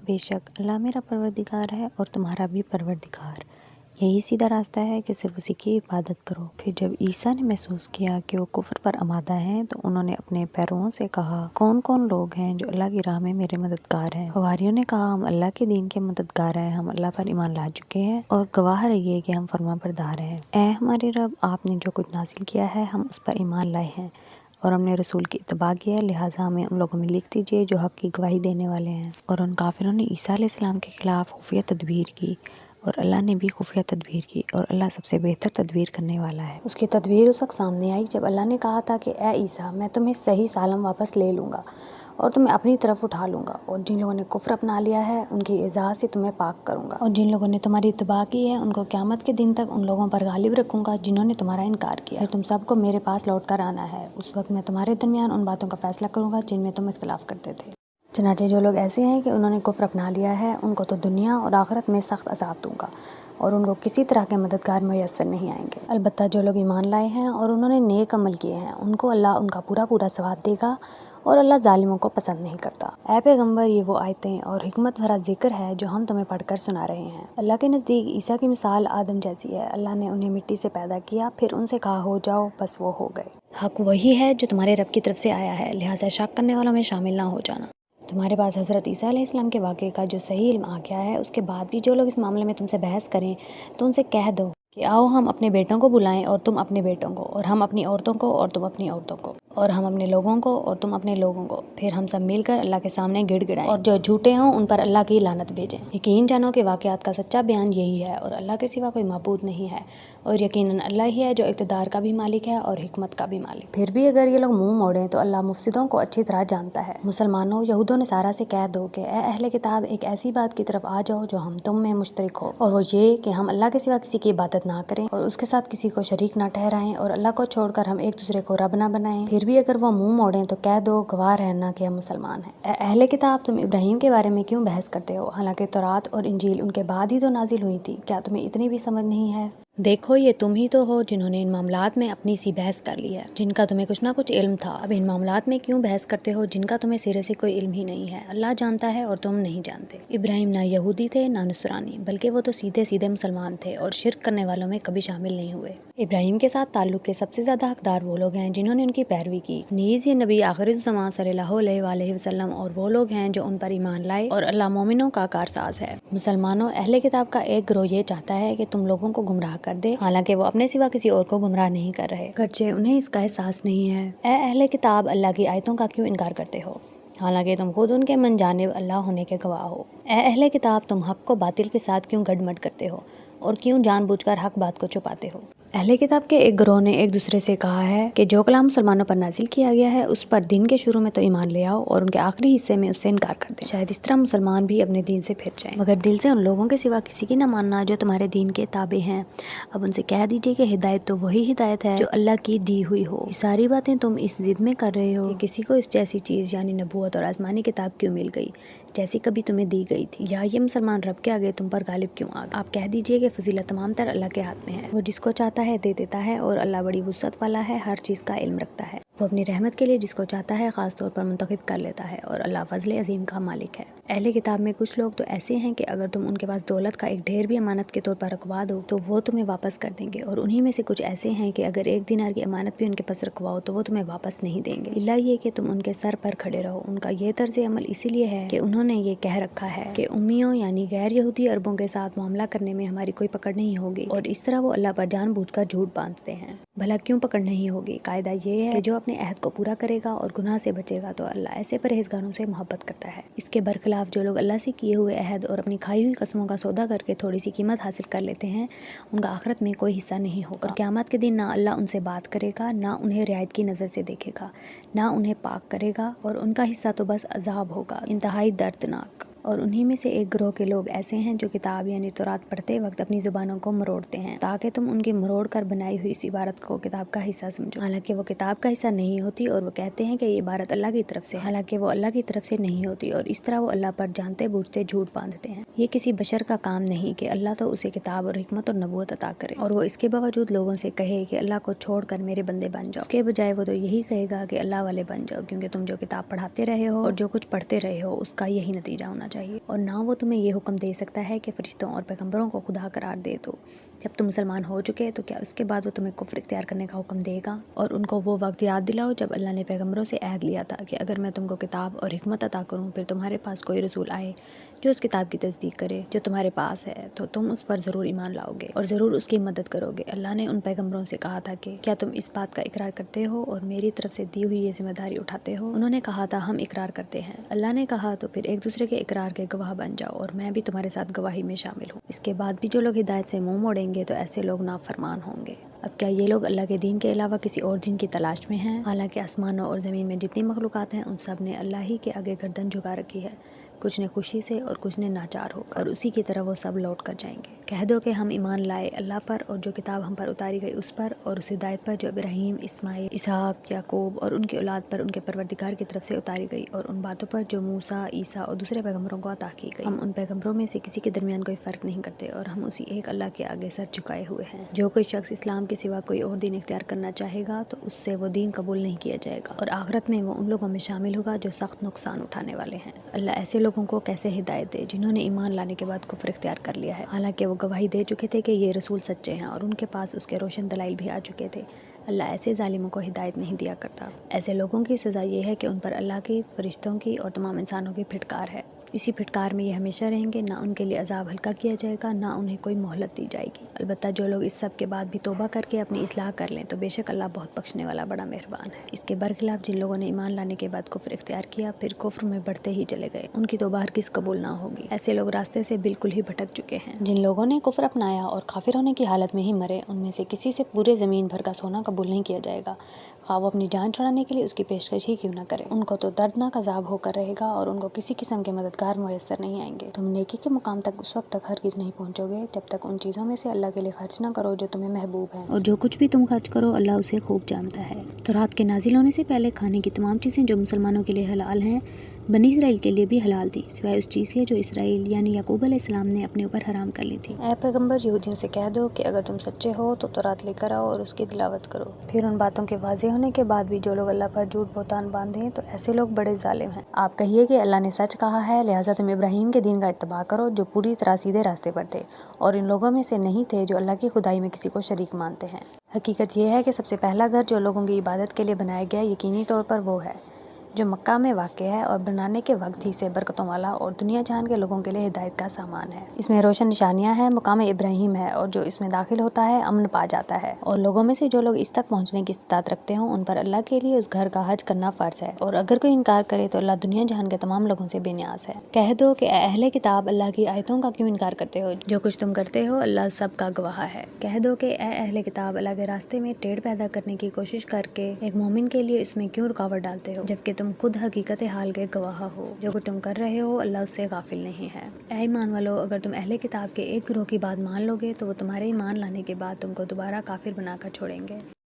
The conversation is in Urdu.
بے شک اللہ میرا پروردگار ہے اور تمہارا بھی پروردگار، یہی سیدھا راستہ ہے کہ صرف اسی کی عبادت کرو۔ پھر جب عیسیٰ نے محسوس کیا کہ وہ کفر پر آمادہ ہیں تو انہوں نے اپنے پیرووں سے کہا، کون کون لوگ ہیں جو اللہ کی راہ میں میرے مددگار ہیں؟ حواریوں نے کہا، ہم اللہ کے دین کے مددگار ہیں، ہم اللہ پر ایمان لا چکے ہیں اور گواہ رہیے کہ ہم فرما بردار ہیں۔ اے ہمارے رب، آپ نے جو کچھ نازل کیا ہے ہم اس پر ایمان لائے ہیں اور ہم نے رسول کی اتباع کیا، لہٰذا ہمیں ان لوگوں میں لکھ دیجیے جو حق کی گواہی دینے والے ہیں۔ اور ان کافروں نے عیسیٰ علیہ السلام کے خلاف خفیہ تدبیر کی اور اللہ نے بھی خفیہ تدبیر کی، اور اللہ سب سے بہتر تدبیر کرنے والا ہے۔ اس کی تدبیر اس وقت سامنے آئی جب اللہ نے کہا تھا کہ اے عیسیٰ، میں تمہیں صحیح سالم واپس لے لوں گا اور تمہیں اپنی طرف اٹھا لوں گا، اور جن لوگوں نے کفر اپنا لیا ہے ان کی ایذا سے تمہیں پاک کروں گا، اور جن لوگوں نے تمہاری اتباع کی ہے ان کو قیامت کے دن تک ان لوگوں پر غالب رکھوں گا جنہوں نے تمہارا انکار کیا۔ پھر تم سب کو میرے پاس لوٹ کر آنا ہے، اس وقت میں تمہارے درمیان ان باتوں کا فیصلہ کروں گا جن میں تم اختلاف کرتے تھے۔ چنانچہ جو لوگ ایسے ہیں کہ انہوں نے کفر اپنا لیا ہے ان کو تو دنیا اور آخرت میں سخت عذاب دوں گا اور ان کو کسی طرح کے مددگار میسر نہیں آئیں گے۔ البتہ جو لوگ ایمان لائے ہیں اور انہوں نے نیک عمل کیے ہیں ان کو اللہ ان کا پورا ثواب دے گا، اور اللہ ظالموں کو پسند نہیں کرتا۔ اے پیغمبر، یہ وہ آیتیں اور حکمت بھرا ذکر ہے جو ہم تمہیں پڑھ کر سنا رہے ہیں۔ اللہ کے نزدیک عیسیٰ کی مثال آدم جیسی ہے۔ اللہ نے انہیں مٹی سے پیدا کیا، پھر ان سے کہا ہو جاؤ، بس وہ ہو گئے۔ حق وہی ہے جو تمہارے رب کی طرف سے آیا ہے، لہٰذا شک کرنے والوں میں شامل نہ ہو جانا۔ تمہارے پاس حضرت عیسیٰ علیہ السلام کے واقعے کا جو صحیح علم آ گیا ہے، اس کے بعد بھی جو لوگ اس معاملے میں تم سے بحث کریں تو ان سے کہہ دو کہ آؤ ہم اپنے بیٹوں کو بلائیں اور تم اپنے بیٹوں کو، اور ہم اپنی عورتوں کو اور تم اپنی عورتوں کو، اور ہم اپنے لوگوں کو اور تم اپنے لوگوں کو، پھر ہم سب مل کر اللہ کے سامنے گڑ گڑائیں اور جو جھوٹے ہوں ان پر اللہ کی لعنت بھیجیں۔ یقین جانو کہ واقعات کا سچا بیان یہی ہے، اور اللہ کے سوا کوئی معبود نہیں ہے، اور یقیناً اللہ ہی ہے جو اقتدار کا بھی مالک ہے اور حکمت کا بھی مالک۔ پھر بھی اگر یہ لوگ منہ موڑیں تو اللہ مفسدوں کو اچھی طرح جانتا ہے۔ مسلمانوں، یہود و نصارہ سے کہہ دو کہ اے اہل کتاب، ایک ایسی بات کی طرف آ جاؤ جو ہم تم میں مشترک ہو، اور وہ یہ کہ ہم اللہ کے سوا کسی کی عبادت نہ کریں اور اس کے ساتھ کسی کو شریک نہ ٹھہرائیں، اور اللہ کو چھوڑ کر ہم ایک دوسرے کو رب نہ بنائیں۔ پھر بھی اگر وہ منہ موڑیں تو کہہ دو، گواہ رہنا کہ ہم مسلمان ہیں۔ اے اہل کتاب، تم ابراہیم کے بارے میں کیوں بحث کرتے ہو، حالانکہ تورات اور انجیل ان کے بعد ہی تو نازل ہوئی تھی؟ کیا تمہیں اتنی بھی سمجھ نہیں ہے؟ دیکھو، یہ تم ہی تو ہو جنہوں نے ان معاملات میں اپنی سی بحث کر لی ہے، جن کا تمہیں کچھ نہ کچھ علم تھا۔ اب ان معاملات میں کیوں بحث کرتے ہو جن کا تمہیں سرے سے کوئی علم ہی نہیں ہے؟ اللہ جانتا ہے اور تم نہیں جانتے۔ ابراہیم نہ یہودی تھے نہ نصرانی، بلکہ وہ تو سیدھے سیدھے مسلمان تھے اور شرک کرنے والوں میں کبھی شامل نہیں ہوئے۔ ابراہیم کے ساتھ تعلق کے سب سے زیادہ حقدار وہ لوگ ہیں جنہوں نے ان کی پیروی کی، نیز یہ نبی آخر الزماں صلی اللہ علیہ وآلہ وسلم اور وہ لوگ ہیں جو ان پر ایمان لائے، اور اللہ مومنوں کا کارساز ہے۔ مسلمانوں، اہل کتاب کا ایک گروہ یہ چاہتا ہے کہ تم لوگوں کو گمراہ کر دے، حالانکہ وہ اپنے سوا کسی اور کو گمراہ نہیں کر رہے، گرچہ انہیں اس کا احساس نہیں ہے۔ اے اہل کتاب، اللہ کی آیتوں کا کیوں انکار کرتے ہو، حالانکہ تم خود ان کے من جانب اللہ ہونے کے گواہ ہو؟ اے اہل کتاب، تم حق کو باطل کے ساتھ کیوں گڈ کرتے ہو اور کیوں جان بوجھ کر حق بات کو چھپاتے ہو؟ اہل کتاب کے ایک گروہ نے ایک دوسرے سے کہا ہے کہ جو کلام مسلمانوں پر نازل کیا گیا ہے اس پر دن کے شروع میں تو ایمان لے آؤ اور ان کے آخری حصے میں اس سے انکار کر دیں، شاید اس طرح مسلمان بھی اپنے دین سے پھر جائیں، مگر دل سے ان لوگوں کے سوا کسی کی نہ ماننا جو تمہارے دین کے تابع ہیں۔ اب ان سے کہہ دیجئے کہ ہدایت تو وہی ہدایت ہے جو اللہ کی دی ہوئی ہو۔ یہ ساری باتیں تم اس ضد میں کر رہے ہو کہ کسی کو اس جیسی چیز یعنی نبوت اور آسمانی کتاب کیوں مل گئی جیسی کبھی تمہیں دی گئی تھی، یا یہ مسلمان رب کے آگے تم پر غالب کیوں آ گئے؟ آپ کہہ دیجئے کہ فضیلت تمام تر اللہ کے ہاتھ میں ہے، وہ جس کو چاہتا ہے دے دیتا ہے، اور اللہ بڑی وسعت والا ہے، ہر چیز کا علم رکھتا ہے۔ وہ اپنی رحمت کے لیے جس کو چاہتا ہے خاص طور پر منتخب کر لیتا ہے، اور اللہ فضل عظیم کا مالک ہے۔ اہل کتاب میں کچھ لوگ تو ایسے ہیں کہ اگر تم ان کے پاس دولت کا ایک ڈھیر بھی امانت کے طور پر رکھوا دو تو وہ تمہیں واپس کر دیں گے، اور انہی میں سے کچھ ایسے ہیں کہ اگر ایک دینار کی امانت بھی ان کے پاس رکھواؤ تو وہ تمہیں واپس نہیں دیں گے، الا یہ کہ تم ان کے سر پر کھڑے رہو۔ ان کا یہ طرز عمل اسی لیے ہے کہ انہوں نے یہ کہہ رکھا ہے کہ امیوں یعنی غیر یہودی عربوں کے ساتھ معاملہ کرنے میں ہماری کوئی پکڑ نہیں ہوگی، اور اس طرح وہ اللہ پر جان بوجھ کر جھوٹ باندھتے ہیں۔ بھلا کیوں پکڑ نہیں ہوگی؟ قاعدہ یہ ہے کہ جو اپنے عہد کو پورا کرے گا اور گناہ سے بچے گا تو اللہ ایسے پرہیزگاروں سے محبت کرتا ہے۔ اس کے برخلاف جو لوگ اللہ سے کیے ہوئے عہد اور اپنی کھائی ہوئی قسموں کا سودا کر کے تھوڑی سی قیمت حاصل کر لیتے ہیں، ان کا آخرت میں کوئی حصہ نہیں ہوگا، اور قیامت کے دن نہ اللہ ان سے بات کرے گا، نہ انہیں رعایت کی نظر سے دیکھے گا، نہ انہیں پاک کرے گا، اور ان کا حصہ تو بس عذاب ہوگا، انتہائی دردناک۔ اور انہی میں سے ایک گروہ کے لوگ ایسے ہیں جو کتاب یعنی تورات پڑھتے وقت اپنی زبانوں کو مروڑتے ہیں تاکہ تم ان کی مروڑ کر بنائی ہوئی اس عبارت کو کتاب کا حصہ سمجھو، حالانکہ وہ کتاب کا حصہ نہیں ہوتی، اور وہ کہتے ہیں کہ یہ عبارت اللہ کی طرف سے، حالانکہ وہ اللہ کی طرف سے نہیں ہوتی، اور اس طرح وہ اللہ پر جانتے بوجھتے جھوٹ باندھتے ہیں۔ یہ کسی بشر کا کام نہیں کہ اللہ تو اسے کتاب اور حکمت اور نبوت عطا کرے اور وہ اس کے باوجود لوگوں سے کہے کہ اللہ کو چھوڑ کر میرے بندے بن جاؤ۔ اس کے بجائے وہ تو یہی کہے گا کہ اللہ والے بن جاؤ، کیونکہ تم جو کتاب پڑھاتے رہے ہو اور جو کچھ پڑھتے رہے ہو اس کا یہی نتیجہ ہونا چاہیے۔ چاہیے، اور نہ وہ تمہیں یہ حکم دے سکتا ہے کہ فرشتوں اور پیغمبروں کو خدا قرار دے دو۔ جب تم مسلمان ہو چکے تو کیا اس کے بعد وہ تمہیں کفر اختیار کرنے کا حکم دے گا؟ اور ان کو وہ وقت یاد دلاؤ جب اللہ نے پیغمبروں سے عہد لیا تھا کہ اگر میں تم کو کتاب اور حکمت عطا کروں، پھر تمہارے پاس کوئی رسول آئے جو اس کتاب کی تصدیق کرے جو تمہارے پاس ہے، تو تم اس پر ضرور ایمان لاؤ گے اور ضرور اس کی مدد کرو گے۔ اللہ نے ان پیغمبروں سے کہا تھا کہ کیا تم اس بات کا اقرار کرتے ہو اور میری طرف سے دی ہوئی یہ ذمہ داری اٹھاتے ہو؟ انہوں نے کہا تھا ہم اقرار کرتے ہیں۔ اللہ نے کہا تو پھر ایک دوسرے کے اقرار کے گواہ بن جاؤ، اور میں بھی تمہارے ساتھ گواہی میں شامل ہوں۔ اس کے بعد بھی جو لوگ ہدایت سے منہ موڑیں گے تو ایسے لوگ نافرمان ہوں گے۔ اب کیا یہ لوگ اللہ کے دین کے علاوہ کسی اور دین کی تلاش میں ہیں؟ حالانکہ آسمانوں اور زمین میں جتنی مخلوقات ہیں ان سب نے اللہ ہی کے آگے گردن جھکا رکھی ہے، کچھ نے خوشی سے اور کچھ نے ناچار ہو کر، اور اسی کی طرف وہ سب لوٹ کر جائیں گے۔ کہہ دو کہ ہم ایمان لائے اللہ پر اور جو کتاب ہم پر اتاری گئی اس پر، اور اس ہدایت پر جو ابراہیم، اسماعیل، اسحاق، یعقوب اور ان کی اولاد پر ان کے پروردگار کی طرف سے اتاری گئی، اور ان باتوں پر جو موسیٰ، عیسیٰ اور دوسرے پیغمبروں کو عطا کی گئی۔ ہم ان پیغمبروں میں سے کسی کے درمیان کوئی فرق نہیں کرتے، اور ہم اسی ایک اللہ کے آگے سر جھکائے ہوئے ہیں۔ جو کوئی شخص اسلام کے سوا کوئی اور دین اختیار کرنا چاہے گا تو اس سے وہ دین قبول نہیں کیا جائے گا، اور آخرت میں وہ ان لوگوں میں شامل ہوگا جو سخت نقصان اٹھانے والے ہیں۔ اللہ ایسے لوگوں کو کیسے ہدایت دے جنہوں نے ایمان لانے کے بعد کفر اختیار کر لیا ہے، حالانکہ وہ گواہی دے چکے تھے کہ یہ رسول سچے ہیں اور ان کے پاس اس کے روشن دلائل بھی آ چکے تھے۔ اللہ ایسے ظالموں کو ہدایت نہیں دیا کرتا۔ ایسے لوگوں کی سزا یہ ہے کہ ان پر اللہ کی، فرشتوں کی اور تمام انسانوں کی پھٹکار ہے۔ اسی پھٹکار میں یہ ہمیشہ رہیں گے، نہ ان کے لیے عذاب ہلکا کیا جائے گا، نہ انہیں کوئی مہلت دی جائے گی۔ البتہ جو لوگ اس سب کے بعد بھی توبہ کر کے اپنی اصلاح کر لیں تو بے شک اللہ بہت بخشنے والا بڑا مہربان ہے۔ اس کے برخلاف جن لوگوں نے ایمان لانے کے بعد کفر اختیار کیا پھر کفر میں بڑھتے ہی چلے گئے، ان کی توبہ ہرگز قبول نہ ہوگی۔ ایسے لوگ راستے سے بالکل ہی بھٹک چکے ہیں۔ جن لوگوں نے کفر اپنایا اور کافر ہونے کی حالت میں ہی مرے، ان میں سے کسی سے پورے زمین بھر کا سونا قبول نہیں کیا جائے گا، خواہ وہ اپنی جان چھڑانے کے لیے اس کی پیشکش ہی کیوں نہ کرے۔ ان کو تو دردناک عذاب ہو کر رہے گا، اور ان کو کسی قسم کے مددگار میسر نہیں آئیں گے۔ تم نیکی کے مقام تک اس وقت تک ہرگز نہیں پہنچو گے جب تک ان چیزوں میں سے اللہ کے لیے خرچ نہ کرو جو تمہیں محبوب ہیں، اور جو کچھ بھی تم خرچ کرو اللہ اسے خوب جانتا ہے۔ تورات کے نازل ہونے سے پہلے کھانے کی تمام چیزیں جو مسلمانوں کے لیے حلال ہیں بنی اسرائیل کے لیے بھی حلال تھی، سوائے اس چیز کے جو اسرائیل یعنی یعقوب علیہ السلام نے اپنے اوپر حرام کر لی تھی۔ اے پیغمبر، یہودیوں سے کہہ دو کہ اگر تم سچے ہو تو تورات لے کر آؤ اور اس کی تلاوت کرو۔ پھر ان باتوں کے واضح ہونے کے بعد بھی جو لوگ اللہ پر جھوٹ بہتان باندھیں تو ایسے لوگ بڑے ظالم ہیں۔ آپ کہیے کہ اللہ نے سچ کہا ہے، لہٰذا تم ابراہیم کے دین کا اتباع کرو جو پوری طرح سیدھے راستے پر تھے، اور ان لوگوں میں سے نہیں تھے جو اللہ کی خدائی میں کسی کو شریک مانتے ہیں۔ حقیقت یہ ہے کہ سب سے پہلا گھر جو لوگوں کی عبادت کے لیے بنایا گیا یقینی طور پر وہ ہے جو مکہ میں واقع ہے، اور بنانے کے وقت ہی سے برکتوں والا اور دنیا جہان کے لوگوں کے لیے ہدایت کا سامان ہے۔ اس میں روشن نشانیاں ہیں، مقام ابراہیم ہے، اور جو اس میں داخل ہوتا ہے امن پا جاتا ہے، اور لوگوں میں سے جو لوگ اس تک پہنچنے کی استطاعت رکھتے ہوں ان پر اللہ کے لیے اس گھر کا حج کرنا فرض ہے، اور اگر کوئی انکار کرے تو اللہ دنیا جہان کے تمام لوگوں سے بے نیاز ہے۔ کہہ دو کہ اے اہل کتاب، اللہ کی آیتوں کا کیوں انکار کرتے ہو؟ جو کچھ تم کرتے ہو اللہ سب کا گواہ ہے۔ کہہ دو کہ اے اہل کتاب، اللہ کے راستے میں ٹیڑھ پیدا کرنے کی کوشش کر کے ایک مومن کے لیے اس میں کیوں رکاوٹ ڈالتے ہو، جبکہ تم خود حقیقت حال کے گواہ ہو۔ جو کچھ تم کر رہے ہو اللہ اس سے غافل نہیں ہے۔ اے ایمان والو، اگر تم اہل کتاب کے ایک گروہ کی بات مان لو گے تو وہ تمہارے ایمان لانے کے بعد تم کو دوبارہ کافر بنا کر چھوڑیں گے۔